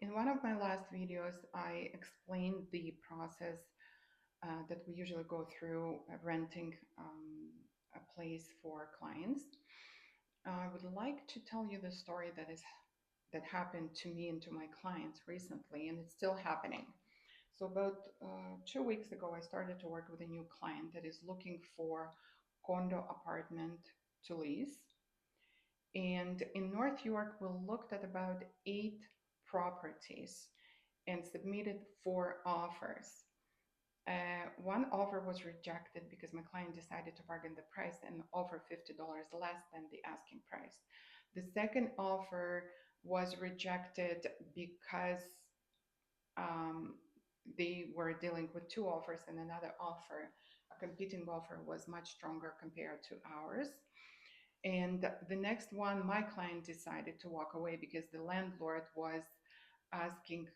In one of my last videos, I explained the process that we usually go through renting a place for clients. I would like to tell you the story that happened to me and to my clients recently, and it's still happening. So about 2 weeks ago, I started to work with a new client that is looking for condo apartment to lease. And in North York, we looked at about 8 properties and submitted 4 offers. One offer was rejected because my client decided to bargain the price and offer $50 less than the asking price. The second offer was rejected because um, they were dealing with 2 offers, and another offer, a competing offer, was much stronger compared to ours. And the next one, my client decided to walk away because the landlord was asking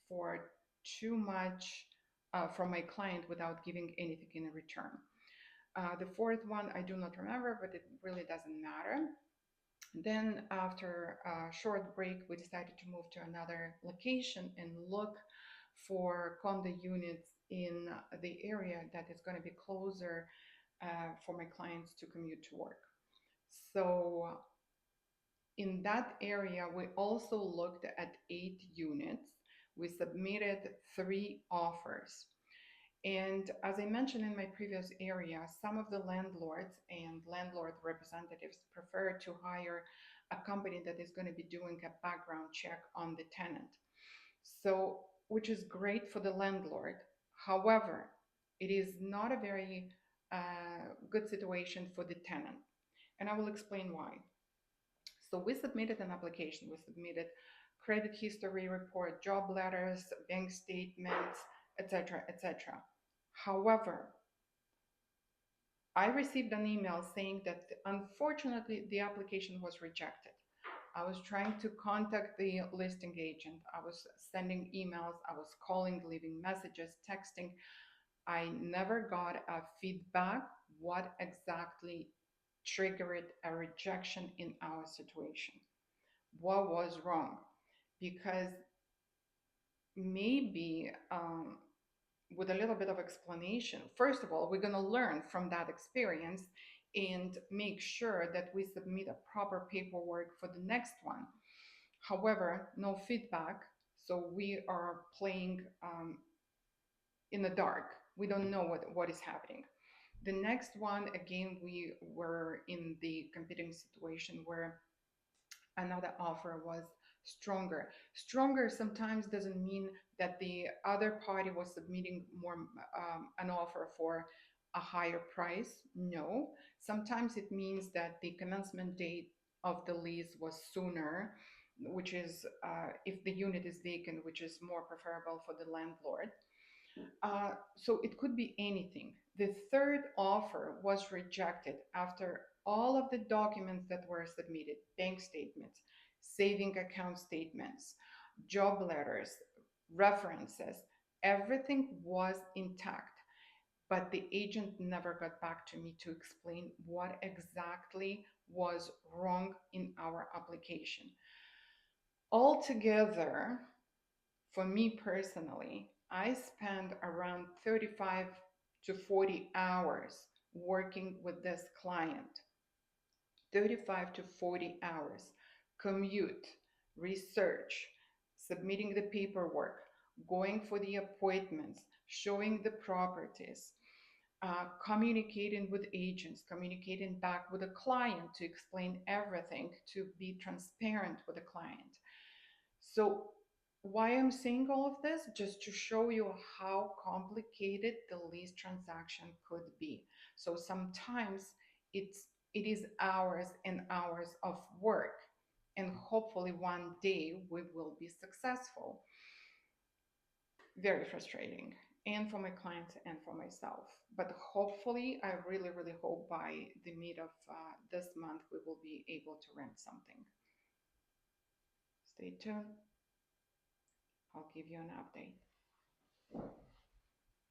for too much from my client without giving anything in return. The fourth one, I do not remember, but it really doesn't matter. Then, after a short break, we decided to move to another location and look for condo units in the area that is going to be closer for my clients to commute to work. So in that area, we also looked at 8 units. We submitted 3 offers. And as I mentioned in my previous area, some of the landlords and landlord representatives prefer to hire a company that is going to be doing a background check on the tenant. So, which is great for the landlord. However, it is not a very good situation for the tenant. And I will explain why. So we submitted an application. We submitted credit history report, job letters, bank statements, etc., etc. However, I received an email saying that unfortunately the application was rejected. I was trying to contact the listing agent. I was sending emails. I was calling, leaving messages, texting. I never got a feedback what exactly triggered a rejection in our situation. What was wrong? Because maybe with a little bit of explanation, first of all, we're going to learn from that experience and make sure that we submit a proper paperwork for the next one. However, no feedback, so we are playing in the dark. We don't know what is happening. The next one, again, we were in the competing situation where another offer was stronger. Stronger sometimes doesn't mean that the other party was submitting more an offer for a higher price. No, sometimes it means that the commencement date of the lease was sooner, which is if the unit is vacant, which is more preferable for the landlord. So it could be anything. The third offer was rejected after all of the documents that were submitted, bank statements, saving account statements, job letters, references, everything was intact. But the agent never got back to me to explain what exactly was wrong in our application. Altogether, for me personally, I spend around 35 to 40 hours working with this client. 35 to 40 hours. Commute, research, submitting the paperwork, going for the appointments, showing the properties, communicating with agents, communicating back with the client to explain everything, to be transparent with the client. So why I'm saying all of this? Just to show you how complicated the lease transaction could be. So sometimes it is hours and hours of work, and hopefully one day we will be successful. Very frustrating, and for my clients and for myself. But hopefully, I really, really hope by the mid of this month we will be able to rent something. Stay tuned. I'll give you an update.